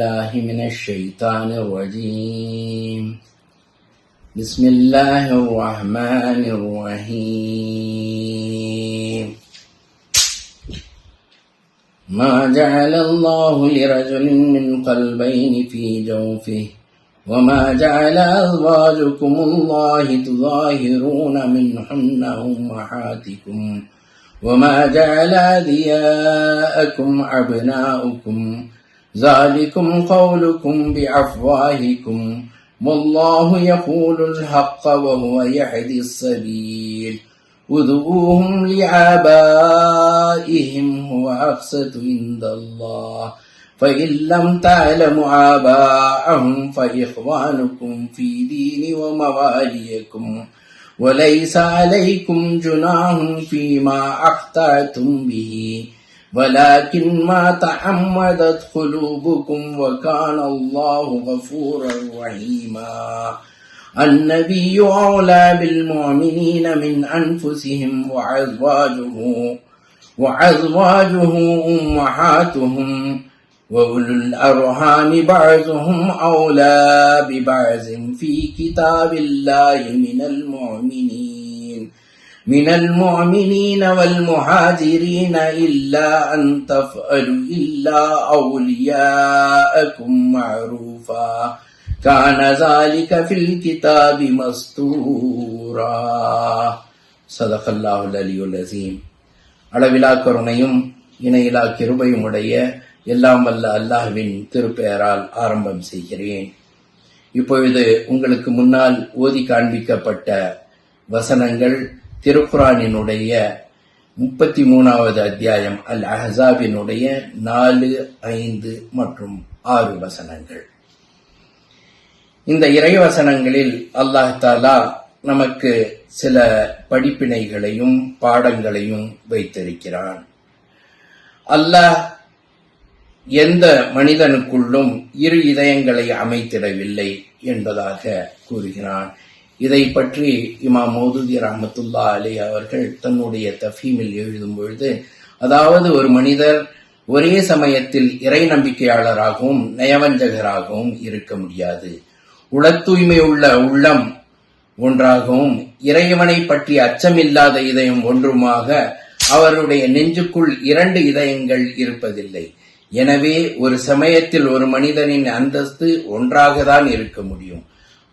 بالله من الشيطان الرجيم. بسم الله الرحمن الرحيم. ما جعل الله لرجل من قلبين في جوفه وما جعل أزواجكم الله تظاهرون منهن أمهاتكم وما جعل أدعياءكم أبناؤكم ذلكم قولكم بأفواهكم والله يقول الحق وهو يهدي السبيل ادعوهم لآبائهم هو أقسط عند الله فإن لم تعلموا آباءهم فإخوانكم في دين ومواليكم وليس عليكم جناح فيما أخطأتم به ولكن ما تعمدت قلوبكم وكان الله غفورا رحيما. النبي أولى بالمؤمنين من أنفسهم وأزواجه أمهاتهم وأولو الأرحام بعضهم أولى ببعض في كتاب الله من المؤمنين والمهاجرين إلا أن تفعلوا إلا أولياءكم معروفا كان ذلك في الكتاب مسطورا. صدق الله العلي العظيم. அளவிலா கருணையும் இணையிலா கிருபையும் உடைய எல்லாம் வல்ல அல்லாஹ்வின் திருப்பெயரால் ஆரம்பம் செய்கிறேன். இப்பொழுது உங்களுக்கு முன்னால் ஓதி காண்பிக்கப்பட்ட வசனங்கள் திருக்குரானினுடைய 33வது அத்தியாயம் அல் அஹ்ஸாபினுடைய 4, 5 மற்றும் 6 வசனங்கள். இந்த இறைவசனங்களில் அல்லாஹ் தஆலா நமக்கு சில படிப்பினைகளையும் பாடங்களையும் வைத்திருக்கிறான். அல்லாஹ் எந்த மனிதனுக்குள்ளும் இரு இதயங்களை அமைத்திடவில்லை என்பதாக கூறுகிறான். இதை பற்றி இமாம் மௌதூதி ரஹ்மத்துல்லாஹி அலைஹி அவர்கள் தன்னுடைய தஃஹீமில் எழுதும் பொழுது, அதாவது ஒரு மனிதர் ஒரே சமயத்தில் இறை நம்பிக்கையாளராகவும் நயவஞ்சகராகவும் இருக்க முடியாது. உளத்தூய்மை உள்ள உள்ளம் ஒன்றாகவும் இறைவனை பற்றி அச்சமில்லாத இதயம் ஒன்றுமாக அவருடைய நெஞ்சுக்குள் 2 இதயங்கள் இருப்பதில்லை. எனவே ஒரு சமயத்தில் ஒரு மனிதனின் அந்தஸ்து ஒன்றாகத்தான் இருக்க முடியும்.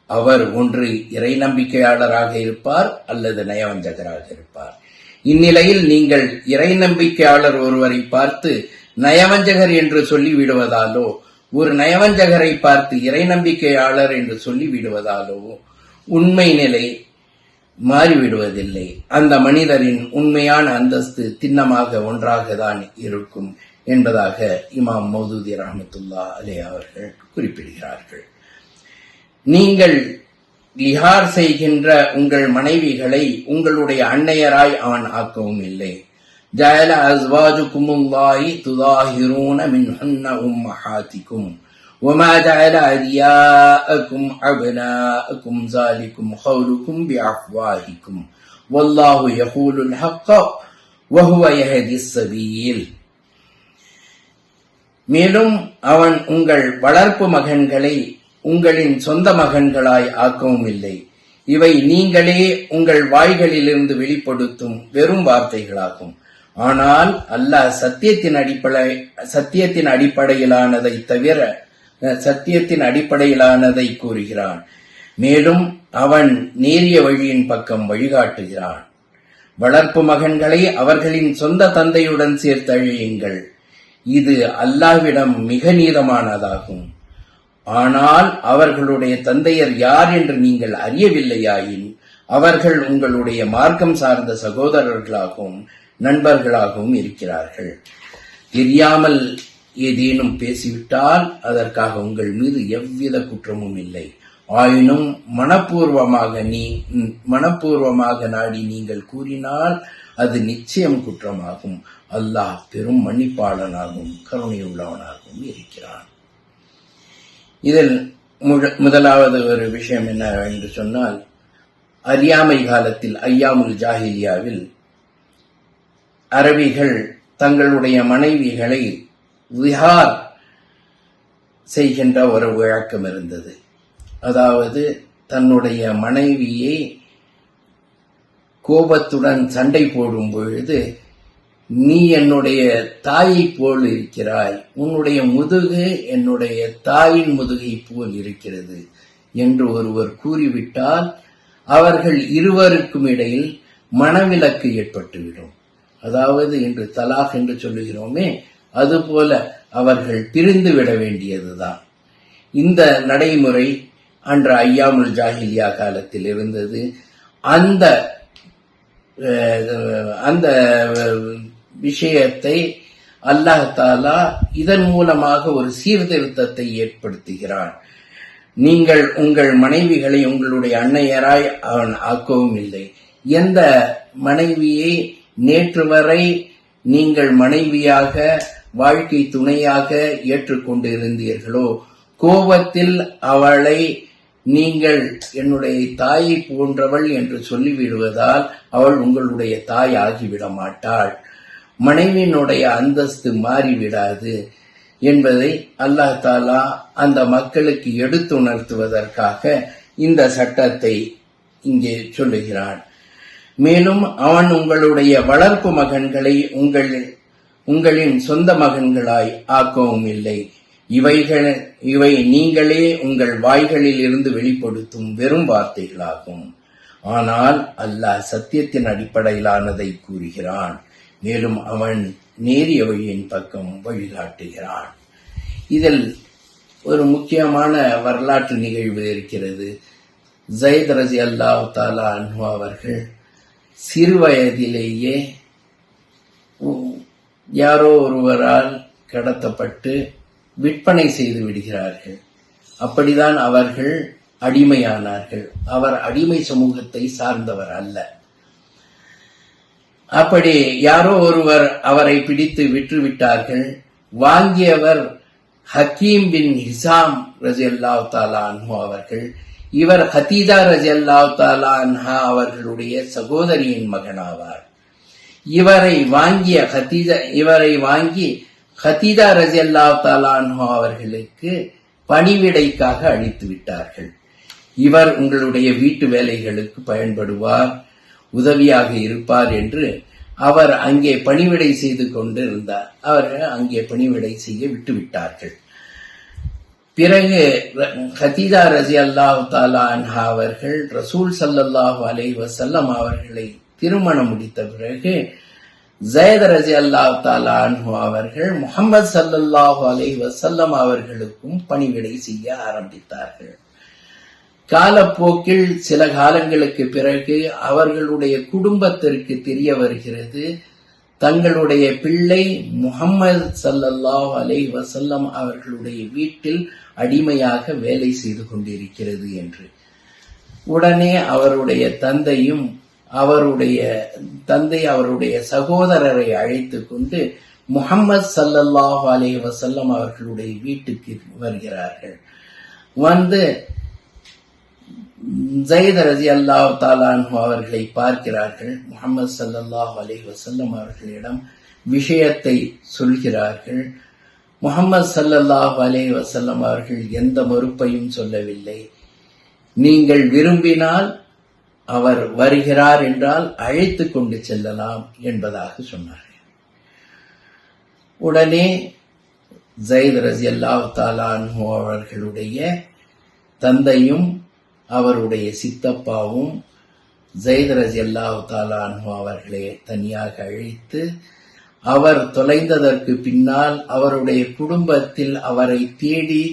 அவர் ஒன்று இறை நம்பிக்கையாளராக இருப்பார் அல்லது நயவஞ்சகராக இருப்பார். இந்நிலையில் நீங்கள் இறை நம்பிக்கையாளர் ஒருவரை பார்த்து நயவஞ்சகர் என்று சொல்லிவிடுவதாலோ, ஒரு நயவஞ்சகரை பார்த்து இறை நம்பிக்கையாளர் என்று சொல்லிவிடுவதாலோ உண்மை நிலை மாறிவிடுவதில்லை. அந்த மனிதரின் உண்மையான அந்தஸ்து திண்ணமாக ஒன்றாகத்தான் இருக்கும் என்பதாக இமாம் மௌதூதி ரஹ்மத்துல்லாஹி அலைஹி அவர்கள் குறிப்பிடுகிறார்கள். நீங்கள் லிஹார் செய்கின்ற உங்கள் மனைவிகளை உங்களுடைய அன்னையராய் அவன் ஆக்கவும் இல்லை. ஜஅல அஸ்வாஜுகுமுல்லாஹி துதாஹிரூன மின்ஹுன்ன உம்மஹாத்திக்கும் وما جعل أدعياءكم أبناءكم ذلكم قولكم بأفواهكم والله يقول الحق وهو يهدي السبيل. மேலும் அவன் உங்கள் வளர்ப்பு மகன்களை உங்களின் சொந்த மகன்களாய் ஆக்கவும் இல்லை. இவை நீங்களே உங்கள் வாய்களிலிருந்து வெளிப்படுத்தும் வெறும் வார்த்தைகளாகும். ஆனால் அல்லாஹ் சத்தியத்தின் அடிப்படையிலானதை கூறுகிறான். மேலும் அவன் நேரிய வழியின் பக்கம் வழிகாட்டுகிறான். வளர்ப்பு மகன்களை அவர்களின் சொந்த தந்தையுடன் சேர்த்தழியுங்கள். இது அல்லாஹ்விடம் மிக நீதமானதாகும். ஆனால் அவர்களுடைய தந்தையர் யார் என்று நீங்கள் அறியவில்லையாயின் அவர்கள் உங்களுடைய மார்க்கம் சார்ந்த சகோதரர்களாகவும் நண்பர்களாகவும் இருக்கிறார்கள். தெரியாமல் ஏதேனும் பேசிவிட்டால் அதற்காக உங்கள் மீது எவ்வித குற்றமும் இல்லை. ஆயினும் மனப்பூர்வமாக நாடி நீங்கள் கூறினால் அது நிச்சயம் குற்றமாகும். அல்லாஹ் பெரும் மன்னிப்பாளனாகவும் கருணையுள்ளவனாகவும் இருக்கிறான். இதில் முதலாவது ஒரு விஷயம் என்ன என்று சொன்னால், அறியாமை காலத்தில் ஐயாமுல் ஜாஹிலியாவில் அரபிகள் தங்களுடைய மனைவிகளை விஹார் செய்கின்ற ஒரு வழக்கம் இருந்தது. அதாவது தன்னுடைய மனைவியை கோபத்துடன் சண்டை போடும் பொழுது, நீ என்னுடைய தாயை போல் இருக்கிறாய், உன்னுடைய முதுகு என்னுடைய தாயின் முதுகை போல் இருக்கிறது என்று ஒருவர் கூறிவிட்டால் அவர்கள் இருவருக்கும் இடையில் மனவிலக்கு ஏற்பட்டுவிடும். அதாவது இன்று தலாக் என்று சொல்லுகிறோமே, அதுபோல அவர்கள் பிரிந்து விட வேண்டியதுதான். இந்த நடைமுறை அன்று ஐயாமுல் ஜாஹிலியா காலத்தில் இருந்தது. அந்த அந்த விஷயத்தை அல்லாஹ் தாலா இதன் மூலமாக ஒரு சீர்திருத்தத்தை ஏற்படுத்துகிறான். நீங்கள் உங்கள் மனைவிகளை உங்களுடைய அன்னையராய் அவன் ஆக்கவும் இல்லை. எந்த மனைவியை நேற்று வரை நீங்கள் மனைவியாக வாழ்க்கை துணையாக ஏற்றுக்கொண்டு இருந்தீர்களோ, கோபத்தில் அவளை நீங்கள் என்னுடைய தாயை போன்றவள் என்று சொல்லிவிடுவதால் அவள் உங்களுடைய தாய் ஆகிவிட மாட்டாள். மனைவியினுடைய அந்தஸ்து மாறிவிடாது என்பதை அல்லாஹ் தாலா அந்த மக்களுக்கு எடுத்துணர்த்துவதற்காக இந்த சட்டத்தை இங்கே சொல்லுகிறான். மேலும் அவன் உங்களுடைய வளர்ப்பு மகன்களை உங்களின் சொந்த மகன்களாய் ஆக்கவும் இல்லை. இவை நீங்களே உங்கள் வாய்களில் இருந்து வெளிப்படுத்தும் வெறும் வார்த்தைகளாகும். ஆனால் அல்லாஹ் சத்தியத்தின் அடிப்படையிலானதை கூறுகிறான். மேலும் அவன் நேரிய வழியின் பக்கம் வழிகாட்டுகிறான். இதில் ஒரு முக்கியமான வரலாற்று நிகழ்வு இருக்கிறது. ஸைத் ரலியல்லாஹு தஆலா அன்ஹு அவர்கள் சிறு வயதிலேயே யாரோ ஒருவரால் கடத்தப்பட்டு விற்பனை செய்து விடுகிறார்கள். அப்படிதான் அவர்கள் அடிமையானார்கள். அவர் அடிமை சமூகத்தை சார்ந்தவர் அல்ல. அப்படி யாரோ ஒருவர் அவரை பிடித்து விற்றுவிட்டார்கள். வாங்கியவர் ஹக்கீம் பின் ஹிசாம் ரலியல்லாஹு தஆலா அன்ஹு அவர்கள். இவர் ஹதீஜா ரலியல்லாஹு தஆலா அன்ஹா அவர்களுடைய சகோதரியின் மகனாவார். இவரை வாங்கி ஹதீஜா ரலியல்லாஹு தஆலா அன்ஹா அவர்களுக்கு பணிவிடைக்காக அளித்து விட்டார்கள். இவர் உங்களுடைய வீட்டு வேலைகளுக்கு பயன்படுவார், உதவியாக இருப்பார் என்று அவர் அங்கே பணிவிடை செய்து கொண்டு இருந்தார். அவர்கள் அங்கே பணிவிடை செய்ய விட்டுவிட்டார்கள். பிறகு ஹதீஜா ரலியல்லாஹு தஆலா அன்ஹா அவர்கள் ரசூல் ஸல்லல்லாஹு அலைஹி வஸல்லம் அவர்களை திருமணம் முடித்த பிறகு ஸைத் ரலியல்லாஹு தஆலா அன்ஹு அவர்கள் முஹம்மது ஸல்லல்லாஹு அலைஹி வஸல்லம் அவர்களுக்கும் பணிவிடை செய்ய ஆரம்பித்தார்கள். காலப்போக்கில் சில காலங்களுக்கு பிறகு அவர்களுடைய குடும்பத்திற்கு தெரிய வருகிறது, தங்களுடைய பிள்ளை முஹம்மது ஸல்லல்லாஹு அலைஹி வஸல்லம் அவர்களுடைய வீட்டில் அடிமையாக வேலை செய்து கொண்டிருக்கிறது என்று. உடனே அவருடைய தந்தை அவருடைய சகோதரரை அழைத்து கொண்டு முஹம்மது ஸல்லல்லாஹு அலைஹி வஸல்லம் அவர்களுடைய வீட்டுக்கு வருகிறார்கள். வந்து ஸைத் ரலியல்லாஹு தஆலா அன்ஹு அவர்களை பார்க்கிறார்கள். முஹம்மது ஸல்லல்லாஹு அலைஹி வஸல்லம் அவர்களிடம் விஷயத்தை சொல்கிறார்கள். முஹம்மது ஸல்லல்லாஹு அலைஹி வஸல்லம் அவர்கள் எந்த மறுப்பையும் சொல்லவில்லை. நீங்கள் விரும்பினால் அவர் வருகிறார் என்றால் அழைத்து கொண்டு செல்லலாம் என்பதாக சொன்னார்கள். உடனே ஸைத் ரலியல்லாஹு தஆலா அன்ஹு அவர்களுடைய தந்தையும் அவருடைய சித்தப்பாவும் ஸைத் ரலியல்லாஹு தஆலா அன்ஹு அவர்களை தனியாக அழைத்து, அவர் தொலைந்ததற்கு பின்னால் அவருடைய குடும்பத்தில் அவரை தேடி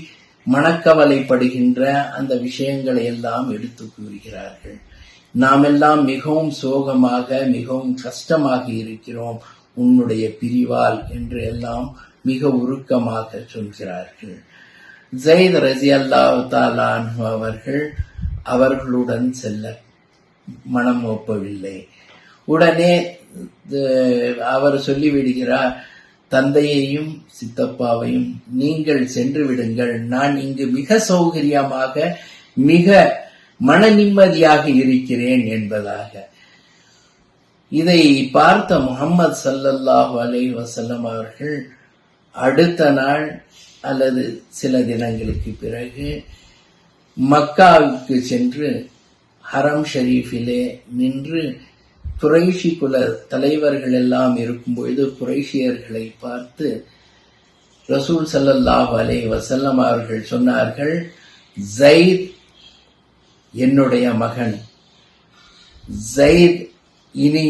மனக்கவலைப்படுகின்ற அந்த விஷயங்களை எல்லாம் எடுத்து கூறுகிறார்கள். நாம் எல்லாம் மிகவும் சோகமாக மிகவும் கஷ்டமாக இருக்கிறோம் உன்னுடைய பிரிவால் என்று எல்லாம் மிக உருக்கமாக சொல்கிறார்கள். ஸைத் ரலியல்லாஹு தஆலா அன்ஹு அவர்கள் அவர்களுடன் செல்ல மனம் ஒப்பவில்லை. உடனே அவர் சொல்லிவிடுகிறார், தந்தையையும் சித்தப்பாவையும் நீங்கள் சென்று விடுங்கள், நான் இங்கு மிக சௌகரியமாக மிக மன நிம்மதியாக இருக்கிறேன் என்பதாக. இதை பார்த்த முஹம்மது ஸல்லல்லாஹு அலைஹி வஸல்லம் அவர்கள் அடுத்த நாள் அல்லது சில தினங்களுக்கு பிறகு மக்காவுக்கு சென்று ஹரம் ஷரீஃபிலே நின்று குறைஷி குல தலைவர்கள் எல்லாம் இருக்கும்பொழுது குறைஷியர்களை பார்த்து ரசூல் ஸல்லல்லாஹு அலைஹி வஸல்லம் அவர்கள் சொன்னார்கள், ஸைத் என்னுடைய மகன், ஸைத் இனி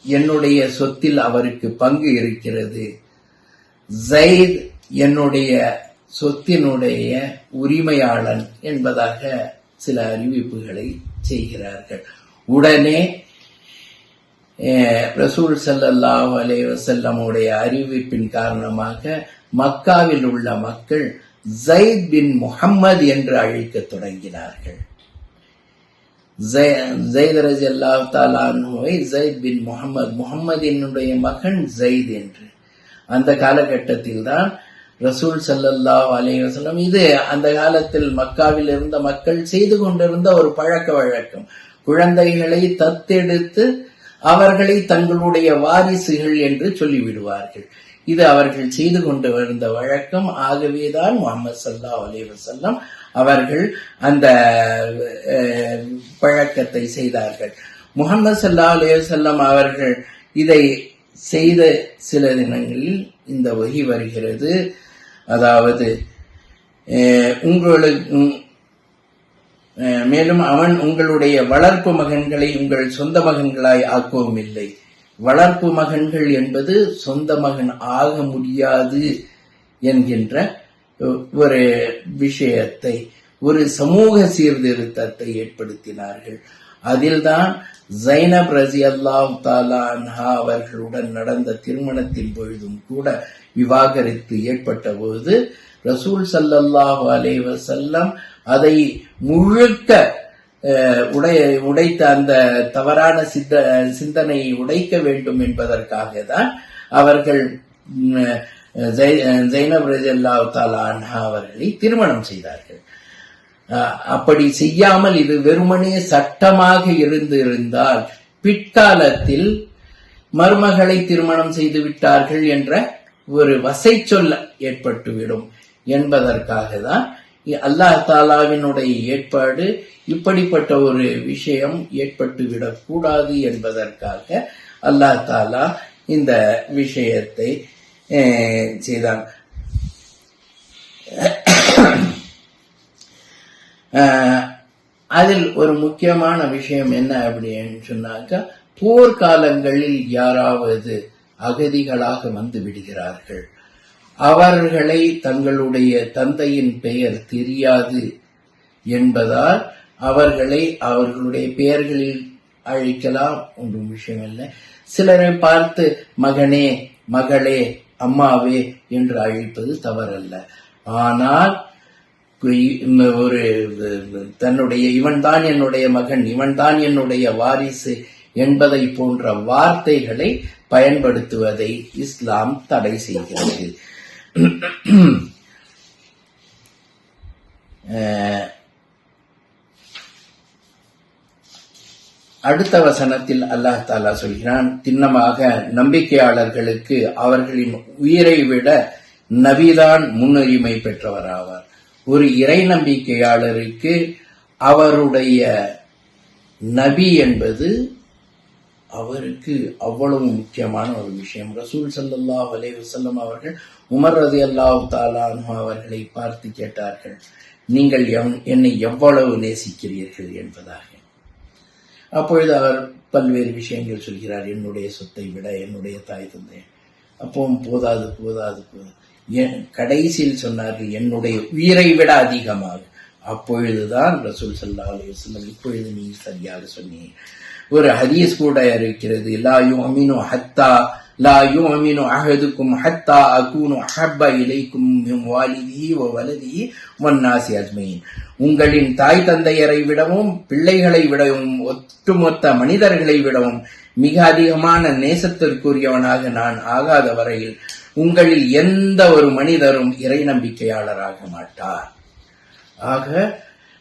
என்னுடைய சொத்தில் அவருக்கு பங்கு இருக்கிறது, ஸைத் என்னுடைய சொத்தினுடைய உரிமையாளன் என்பதாக சில அறிவிப்புகளை செய்கிறார்கள். உடனே ரசூல் ஸல்லல்லாஹு அலைஹி வஸல்லமுடைய அறிவிப்பின் காரணமாக மக்காவில் உள்ள மக்கள் ஸைத் பின் முஹம்மது என்று அழைக்கத் தொடங்கினார்கள். ஸைத் ரலியல்லாஹு தஆலா அன்ஹுவை ஸைத் பின் முஹம்மது, முஹம்மதினுடைய மகன் ஸைத் என்று. அந்த காலகட்டத்தில் தான் ரசூல் ஸல்லல்லாஹு அலைஹி வஸல்லம், இது அந்த காலத்தில் மக்காவில் இருந்த மக்கள் செய்து கொண்டிருந்த ஒரு பழக்க வழக்கம், குழந்தைகளை தத்தெடுத்து அவர்களை தங்களுடைய வாரிசுகள் என்று சொல்லிவிடுவார்கள். இது அவர்கள் செய்து கொண்டு வந்த வழக்கம். ஆகவேதான் முஹம்மது ஸல்லல்லாஹு அலைஹி வஸல்லம் அவர்கள் அந்த பழக்கத்தை செய்தார்கள். முஹம்மது ஸல்லல்லாஹு அலைஹி வஸல்லம் அவர்கள் இதை செய்த சில தினங்களில் இந்த வஹி வருகிறது. அதாவது உங்களுக்கு மேலும் அவன் உங்களுடைய வளர்ப்பு மகன்களை உங்கள் சொந்த மகன்களாய் ஆக்கவும் இல்லை. வளர்ப்பு மகன்கள் என்பது சொந்த மகன் ஆக முடியாது என்கின்ற ஒரு விஷயத்தை, ஒரு சமூக சீர்திருத்தத்தை ஏற்படுத்தினார்கள். அதில்தான் ஸைனப் ரலியல்லாஹு தஆலா அன்ஹா அவர்களுடன் நடந்த திருமணத்தின் பொழுதும் கூட விவாகரத்து ஏற்பட்ட போது ரசூல் ஸல்லல்லாஹு அலைஹி வஸல்லம் அதை முழுக்க உடைத்த அந்த தவறான சிந்தனையை உடைக்க வேண்டும் என்பதற்காக தான் அவர்கள் ஸைனப் ரலியல்லாஹு தஆலா அன்ஹா அவர்களை திருமணம் செய்தார்கள். அப்படி செய்யாமல் இது வெறுமனே சட்டமாக இருந்திருந்தால் பிற்காலத்தில் மருமகளை திருமணம் செய்து விட்டார்கள் என்ற ஒரு வசை சொல்ல ஏற்பட்டுவிடும் என்பதற்காக தான் அல்லாஹ் தாலாவினுடைய ஏற்பாடு. இப்படிப்பட்ட ஒரு விஷயம் ஏற்பட்டுவிடக் கூடாது என்பதற்காக அல்லாஹ் தாலா இந்த விஷயத்தை செய்தான். அதில் ஒரு முக்கியமான விஷயம் என்ன அப்படின்னு சொன்னாக்கா, போர்க்காலங்களில் யாராவது அகதிகளாக வந்து விடுகிறார்கள், அவர்களை தங்களுடைய தந்தையின் பெயர் தெரியாது என்பதால் அவர்களை அவர்களுடைய பெயர்களில் அழைக்கலாம், ஒன்றும் விஷயம் இல்லை. சிலரை பார்த்து மகனே, மகளே, அம்மாவே என்று அழைப்பது தவறல்ல. ஆனால் ஒரு தன்னுடைய இவன்தான் என்னுடைய மகன், இவன்தான் என்னுடைய வாரிசு என்பதை போன்ற வார்த்தைகளை பயன்படுத்துவதை இஸ்லாம் தடை செய்கிறது. அடுத்த வசனத்தில் அல்லாஹ் தாலா சொல்கிறான், திண்ணமாக நம்பிக்கையாளர்களுக்கு அவர்களின் உயிரை விட நபிதான் முன்னுரிமை பெற்றவராவார். ஒரு இறை நம்பிக்கையாளருக்கு அவருடைய நபி என்பது அவருக்கு அவ்வளவு முக்கியமான ஒரு விஷயம். ரசூல் ஸல்லல்லாஹு அலைஹி வஸல்லம் அவர்கள் உமர் ரலியல்லாஹு தஆலா அன்ஹு அவர்களை பார்த்து கேட்டார்கள், நீங்கள் என்னை எவ்வளவு நேசிக்கிறீர்கள் என்பதாக. அப்பொழுது அவர் பல்வேறு விஷயங்கள் சொல்கிறார், என்னுடைய சொத்தை விட, என்னுடைய தாய் தந்தை. அப்பவும் போதாது போதாது போதாது, கடைசியில் சொன்னார்கள், என்னுடைய உயிரை விட அதிகமாக. அப்பொழுதுதான் ரசூல் ஸல்லல்லாஹு அலைஹி வஸல்லம், இப்பொழுது நீ சரியாக சொன்னீங்க. ஒரு ஹதீஸ் கூட இருக்கிறது, லா யுமினு ஹத்தா லா யுமினு அஹதுக்கும் ஹத்தா அகூனு அஹப்ப இலைக்கும் மின் வாலிதிஹி வ வலதிஹி வன்னாஸி அஜ்மஈன். உங்களின் தாய் தந்தையரை விடவும் பிள்ளைகளை விடவும் ஒட்டுமொத்த மனிதர்களை விடவும் மிக அதிகமான நேசத்திற்குரியவனாக நான் ஆகாத வரையில் உங்களில் எந்த ஒரு மனிதரும் இறை நம்பிக்கையாளராக மாட்டார். ஆக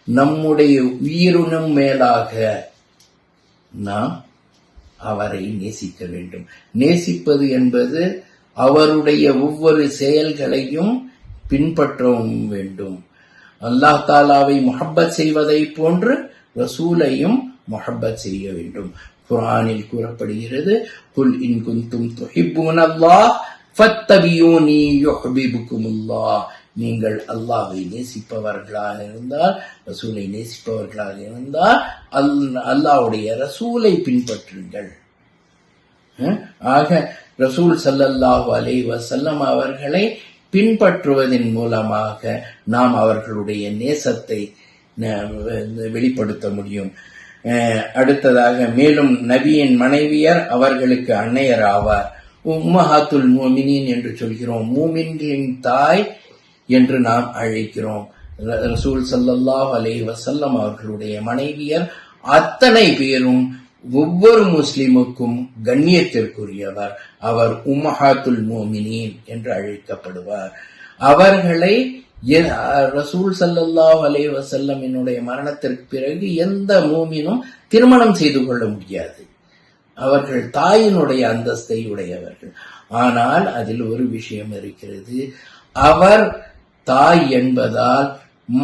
நம்முடைய உயிரினும் மேலாக நாம் அவரை நேசிக்க வேண்டும். நேசிப்பது என்பது அவருடைய ஒவ்வொரு செயல்களையும் பின்பற்றவும் வேண்டும். அல்லாஹ் தாலாவை முஹப்பத் செய்வதை போன்று ரசூலையும் முஹப்பத் செய்ய வேண்டும். குர்ஆனில் கூறப்படுகிறது, குல் இன் குன்தும் துஹிப்பூனல்லாஹ் ஃபத்தபியூனி யுஹ்பிபுகுமுல்லாஹ். நீங்கள் அல்லாஹ்வை நேசிப்பவர்களாக இருந்தால், ரசூலை நேசிப்பவர்களாக இருந்தால் அல்லாஹ்வுடைய ரசூலை பின்பற்றுங்கள். ஆக ரசூல் ஸல்லல்லாஹு அலைஹி வஸல்லம் அவர்களை பின்பற்றுவதன் மூலமாக நாம் அவர்களுடைய நேசத்தை வெளிப்படுத்த முடியும். அடுத்ததாக மேலும் நபியின் மனைவியர் அவர்களுக்கு அன்னையர் ஆவார். உம்மஹாத்துல் முஃமினீன் என்று சொல்கிறோம், மூமின்களின் தாய் என்று நாம் அழைக்கிறோம். ரசூல் ஸல்லல்லாஹு அலைஹி வஸல்லம் அவர்களுடைய மனைவியர் அத்தனை பேரும் ஒவ்வொரு முஸ்லிமுக்கும் கண்ணியத்திற்குரியவர். அவர் உம்மஹாத்துல் முஃமினீன் என்று அழைக்கப்படுவார். அவர்களை ரசூல் ஸல்லல்லாஹு அலைஹி வஸல்லம் என்னுடைய மரணத்திற்கு பிறகு எந்த மூமினும் திருமணம் செய்து கொள்ள முடியாது. அவர்கள் தாயினுடைய அந்தஸ்தை உடையவர்கள். ஆனால் அதில் ஒரு விஷயம் இருக்கிறது. அவர் தாய் என்பதால்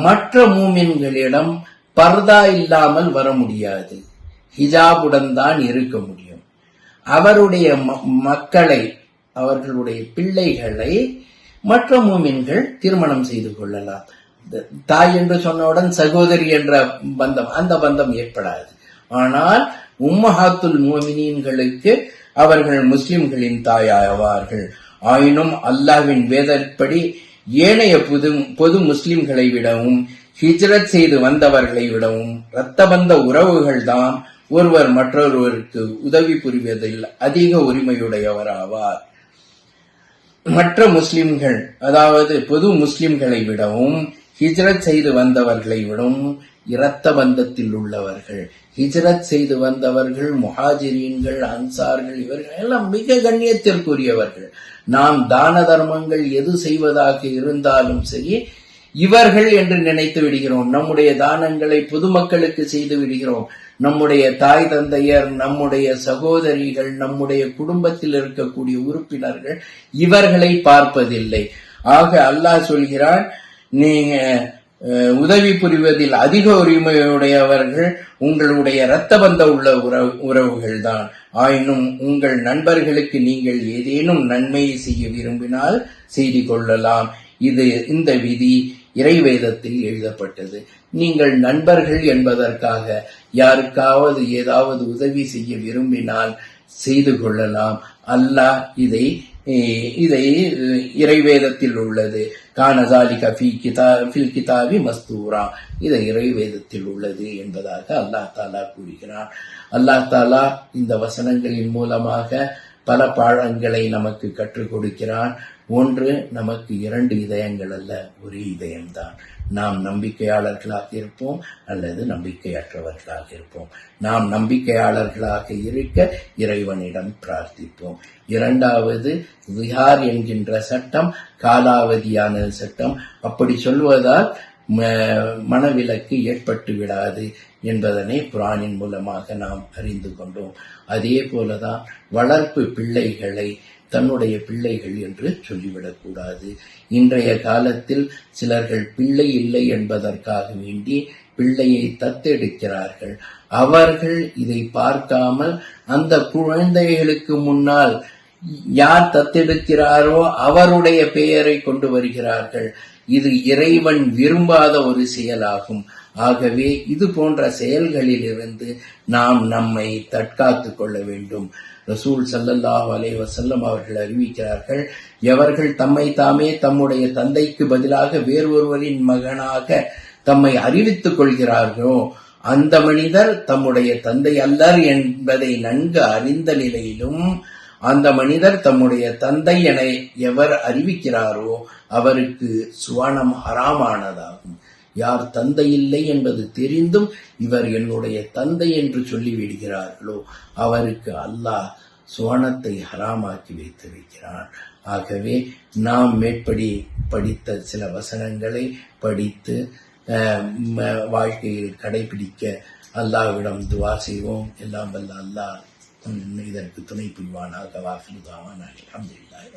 மற்ற மூமின்களிடம் பர்தா இல்லாமல் வர முடியாது, ஹிஜாபுடன் தான் இருக்க முடியும். அவருடைய மக்களை, அவர்களுடைய பிள்ளைகளை மற்ற மூமின்கள் திருமணம் செய்து கொள்ளலாம். தாய் என்று சொன்னவுடன் சகோதரி என்ற பந்தம், அந்த பந்தம் ஏற்படாது. ஆனால் உம்மஹாத்துல் முஃமினீன்களுக்கு அவர்கள் முஸ்லிம்களின் தாயாவார்கள். ஆயினும் அல்லாஹ்வின் வேதப்படி ஏனைய பொது முஸ்லிம்களை விடவும் ஹிஜ்ரத் செய்து வந்தவர்களை விடவும் இரத்தபந்த உறவுகள் தான் ஒருவர் மற்றொருவருக்கு உதவி புரிவதில் அதிக உரிமையுடையவராவார். மற்ற முஸ்லிம்கள், அதாவது பொது முஸ்லிம்களை விடவும் ஹிஜ்ரத் செய்து வந்தவர்களை விடவும் இரத்த பந்தத்தில் உள்ளவர்கள். ஹிஜ்ரத் செய்து வந்தவர்கள் முஹாஜிரீன்கள், அன்சார்கள், இவர்கள் எல்லாம் மிக கண்ணியத்திற்குரியவர்கள். நாம் தான தர்மங்கள் எது செய்வதாக இருந்தாலும் சரி, இவர்கள் என்று நினைத்து விடுகிறோம். நம்முடைய தானங்களை பொதுமக்களுக்கு செய்து விடுகிறோம். நம்முடைய தாய் தந்தையர், நம்முடைய சகோதரிகள், நம்முடைய குடும்பத்தில் இருக்கக்கூடிய உறுப்பினர்கள் இவர்களை பார்ப்பதில்லை. ஆக அல்லாஹ் சொல்கிறான், நீங்க உதவி புரிவதில் அதிக உரிமையுடையவர்கள் உங்களுடைய இரத்த பந்த உள்ள உறவுகள் தான். ஆயினும் உங்கள் நண்பர்களுக்கு நீங்கள் ஏதேனும் நன்மையை செய்ய விரும்பினால் செய்து கொள்ளலாம். இந்த விதி இறைவேதத்தில் எழுதப்பட்டது. நீங்கள் நண்பர்கள் என்பதற்காக யாருக்காவது ஏதாவது உதவி செய்ய விரும்பினால் செய்து கொள்ளலாம். அல்லாஹ் இதை இறைவேதத்தில் உள்ளது. கானசாலிக ஃபில் கிதாபி மஸ்தூரா, இதை இறைவேதத்தில் உள்ளது என்பதாக அல்லாஹ் தாலா கூறுகிறான். அல்லாஹ் தாலா இந்த வசனங்களின் மூலமாக பல பாடங்களை நமக்கு கற்றுக் கொடுக்கிறான். ஒன்று, நமக்கு 2 இதயங்கள் அல்ல, ஒரே இதயம்தான். நாம் நம்பிக்கையாளர்களாக இருப்போம் அல்லது நம்பிக்கையற்றவர்களாக இருப்போம். நாம் நம்பிக்கையாளர்களாக இருக்க இறைவனிடம் பிரார்த்திப்போம். 2வது, விஹார் என்கின்ற சட்டம் காலாவதியான சட்டம். அப்படி சொல்வதால் மனவிலக்கு ஏற்பட்டு விடாது என்பதனை குர்ஆனின் மூலமாக நாம் அறிந்து கொண்டோம். அதே போலதான் வளர்ப்பு பிள்ளைகளை தன்னுடைய பிள்ளைகள் என்று சொல்லிவிடக்கூடாது. இன்றைய காலத்தில் சிலர்கள் பிள்ளை இல்லை என்பதற்காக வேண்டி பிள்ளையை தத்தெடுக்கிறார்கள். அவர்கள் இதை பார்க்காமல் அந்த குழந்தைகளுக்கு முன்னால் யார் தத்தெடுக்கிறாரோ அவருடைய பெயரை கொண்டு வருகிறார்கள். இது இறைவன் விரும்பாத ஒரு செயலாகும். ஆகவே இது போன்ற செயல்களில் இருந்து நாம் நம்மை தற்காத்துக் கொள்ள வேண்டும். ரசூல் ஸல்லல்லாஹு அலைஹி வஸல்லம் அவர்கள் அறிவிக்கிறார்கள், எவர்கள் தம்மை தாமே தம்முடைய தந்தைக்கு பதிலாக வேறொருவரின் மகனாக தம்மை அறிவித்துக் கொள்கிறார்களோ அந்த மனிதர் தம்முடைய தந்தை அல்லர் என்பதை நன்கு அறிந்த நிலையிலும் அந்த மனிதர் தம்முடைய தந்தை என எவர் அறிவிக்கிறாரோ அவருக்கு சுவனம் ஹராமானதாகும். யார் தந்தை இல்லை என்பது தெரிந்தும் இவர் என்னுடைய தந்தை என்று சொல்லிவிடுகிறார்களோ அவருக்கு அல்லாஹ் சுவனத்தை ஹராமாக்கி வைத்திருக்கிறான். ஆகவே நாம் மேற்படி படித்த சில வசனங்களை படித்து வாழ்க்கையில் கடைபிடிக்க அல்லாஹ்விடம் துஆ செய்வோம். எல்லாம் வல்ல அல்லாஹ் இதற்கு துணை புரிவானாக. வாஃபிரு தாவானா அல்ஹம்துலில்லாஹி.